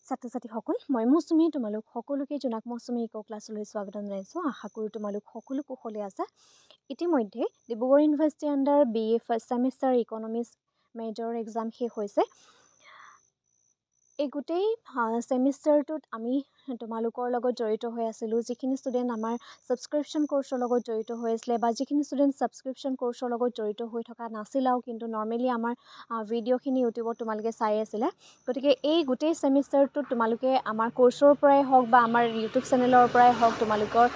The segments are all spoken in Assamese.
ছাত্ৰ-ছাত্ৰীসকল মই মৌচুমী তোমালোক সকলোকে জোনাক মৌচুমী ইক' ক্লাছলৈ স্বাগতম জনাইছোঁ। আশা কৰোঁ তোমালোক সকলো কুশলে আছা। ইতিমধ্যে Dibrugarh university under BA first semester economics major exam শেষ হৈছে। এই গোটেই ছেমিষ্টাৰটোত আমি তোমালোকৰ লগত জড়িত হৈ আছিলোঁ। যিখিনি ষ্টুডেণ্ট আমাৰ ছাবস্ক্ৰিপশ্যন কোৰ্চৰ লগত জড়িত হৈ আছিলে বা যিখিনি ষ্টুডেণ্ট ছাবস্ক্ৰিপশ্যন কোৰ্চৰ লগত জড়িত হৈ থকা নাছিলাও কিন্তু নৰ্মেলি আমাৰ ভিডিঅ'খিনি ইউটিউবত তোমালোকে চাই আছিলে। গতিকে এই গোটেই ছেমিষ্টাৰটোত তোমালোকে আমাৰ কোৰ্চৰ পৰাই হওক বা আমাৰ ইউটিউব চেনেলৰ পৰাই হওক তোমালোকৰ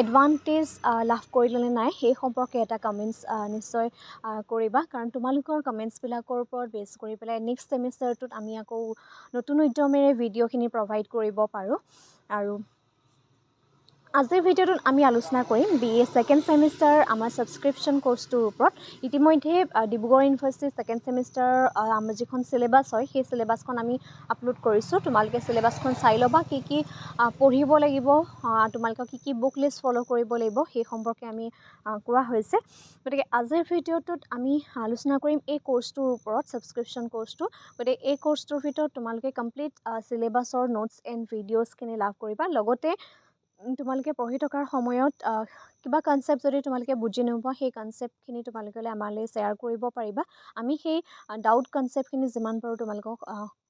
এডভান্টেজ লাভ কৰিলে নে নাই সেই সম্পৰ্কে এটা কমেণ্টছ নিশ্চয় কৰিবা, কাৰণ তোমালোকৰ কমেণ্টছবিলাকৰ ওপৰত বেছ কৰি পেলাই নেক্সট ছেমিষ্টাৰটোত আমি আকৌ নতুন উদ্যমেৰে ভিডিঅ'খিনি প্ৰভাইড কৰিব পাৰোঁ। আৰু আজিৰ ভিডিঅ'টোত আমি আলোচনা কৰিম BA ছেকেণ্ড ছেমিষ্টাৰ আমাৰ ছাবস্ক্ৰিপশ্যন কোৰ্চটোৰ ওপৰত। ইতিমধ্যে ডিব্ৰুগড় ইউনিভাৰ্চিটিৰ ছেকেণ্ড ছেমিষ্টাৰ আমাৰ যিখন চিলেবাছ হয় সেই চিলেবাছখন আমি আপলোড কৰিছোঁ। তোমালোকে চিলেবাছখন চাই ল'বা, কি কি পঢ়িব লাগিব, তোমালোকক কি কি বুক লিষ্ট ফ'ল' কৰিব লাগিব সেই সম্পৰ্কে আমি কোৱা হৈছে। গতিকে আজিৰ ভিডিঅ'টোত আমি আলোচনা কৰিম এই কোৰ্চটোৰ ওপৰত, ছাবস্ক্ৰিপশ্যন কোৰ্চটো। গতিকে এই কোৰ্চটোৰ ভিতৰত তোমালোকে কমপ্লিট চিলেবাছৰ নোটছ এণ্ড ভিডিঅ'ছখিনি লাভ কৰিবা। লগতে তোমালোকে পঢ়ি থকাৰ সময়ত কিবা কনচেপ্ট যদি তোমালোকে বুজি নোপোৱা সেই কনচেপ্টখিনি তোমালোকে আমালৈ শ্বেয়াৰ কৰিব পাৰিবা। আমি সেই ডাউট কনচেপ্টখিনি যিমান পাৰোঁ তোমালোকক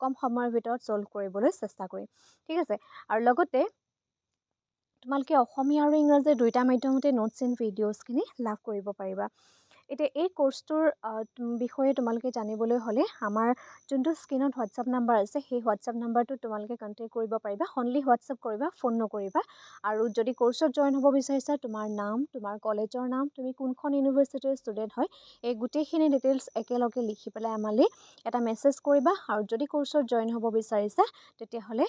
কম সময়ৰ ভিতৰত ছল্ভ কৰিবলৈ চেষ্টা কৰিম, ঠিক আছে। আৰু লগতে তোমালোকে অসমীয়া আৰু ইংৰাজী দুয়োটা মাধ্যমতে নোটছ এণ্ড ভিডিঅ'ছখিনি লাভ কৰিব পাৰিবা। এতিয়া এই কোৰ্চটোৰ বিষয়ে তোমালোকে জানিবলৈ হ'লে আমাৰ যোনটো স্ক্ৰীনত হোৱাটছআপ নাম্বাৰ আছে সেই হোৱাটছআপ নাম্বাৰটোত তোমালোকে কণ্টেক্ট কৰিব পাৰিবা। অনলি হোৱাটছআপ কৰিবা, ফোন নকৰিবা। আৰু যদি কোৰ্চত জইন হ'ব বিচাৰিছা তোমাৰ নাম, তোমাৰ কলেজৰ নাম, তুমি কোনখন ইউনিভাৰ্চিটিৰ ষ্টুডেণ্ট হয় এই গোটেইখিনি ডিটেইলছ একেলগে লিখি পেলাই আমালৈ এটা মেছেজ কৰিবা। আৰু যদি কোৰ্চত জইন হ'ব বিচাৰিছা তেতিয়াহ'লে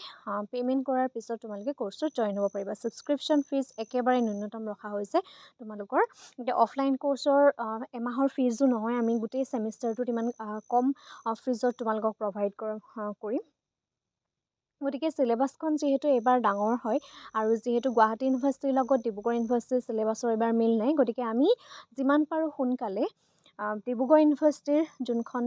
পে'মেণ্ট কৰাৰ পিছত তোমালোকে কোৰ্চত জইন হ'ব পাৰিবা। ছাবস্ক্ৰিপশ্যন ফিজ একেবাৰে ন্যূনতম ৰখা হৈছে তোমালোকৰ। এতিয়া অফলাইন কোৰ্চৰ এমাহৰ ফিজো নহয়, আমি গোটেই ছেমিষ্টাৰটোত ইমান কম ফিজত তোমালোকক প্ৰভাইড কৰিম। গতিকে চিলেবাছখন যিহেতু এইবাৰ ডাঙৰ হয় আৰু যিহেতু গুৱাহাটী ইউনিভাৰ্চিটিৰ লগত ডিব্ৰুগড় ইউনিভাৰ্চিটিৰ চিলেবাছৰ এইবাৰ মিল নাই, গতিকে আমি যিমান পাৰোঁ সোনকালে ডিব্ৰুগড় ইউনিভাৰ্চিটিৰ যোনখন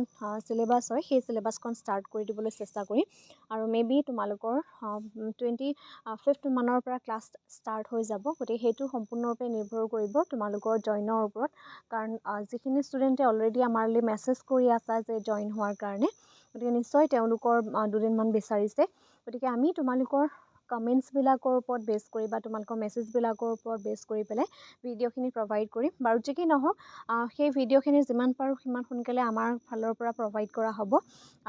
চিলেবাছ হয় সেই চিলেবাছখন ষ্টাৰ্ট কৰি দিবলৈ চেষ্টা কৰিম। আৰু মেবি তোমালোকৰ 25 মানৰ পৰা ক্লাছ ষ্টাৰ্ট হৈ যাব। গতিকে সেইটো সম্পূৰ্ণৰূপে নিৰ্ভৰ কৰিব তোমালোকৰ জইনৰ ওপৰত, কাৰণ যিখিনি ষ্টুডেণ্টে অলৰেডি আমালৈ মেছেজ কৰি আছা যে জইন হোৱাৰ কাৰণে, গতিকে নিশ্চয় তেওঁলোকৰ দুদিনমান বিচাৰিছে। গতিকে আমি তোমালোকৰ কমেণ্টছবিলাকৰ ওপৰত বেছ কৰি বা তোমালোকৰ মেছেজবিলাকৰ ওপৰত বেছ কৰি পেলাই ভিডিঅ'খিনি প্ৰভাইড কৰিম। বাৰু যি কি নহওক সেই ভিডিঅ'খিনি যিমান পাৰোঁ সিমান সোনকালে আমাৰ ফালৰ পৰা প্ৰভাইড কৰা হ'ব।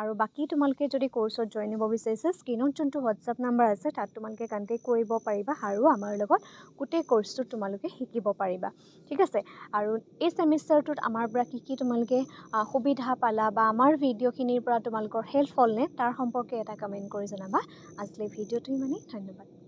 আৰু বাকী তোমালোকে যদি কোৰ্চত জইন হ'ব বিচাৰিছে স্ক্ৰীনত যোনটো হোৱাটছআপ নাম্বাৰ আছে তাত তোমালোকে কণ্টেক্ট কৰিব পাৰিবা আৰু আমাৰ লগত গোটেই কোৰ্চটোত তোমালোকে শিকিব পাৰিবা, ঠিক আছে। আৰু এই ছেমিষ্টাৰটোত আমাৰ পৰা কি কি তোমালোকে সুবিধা পালা বা আমাৰ ভিডিঅ'খিনিৰ পৰা তোমালোকৰ হেল্প হ'লনে তাৰ সম্পৰ্কে এটা কমেণ্ট কৰি জনাবা। আজিলৈ ভিডিঅ'টো ইমানেই, ধন্যবাদ।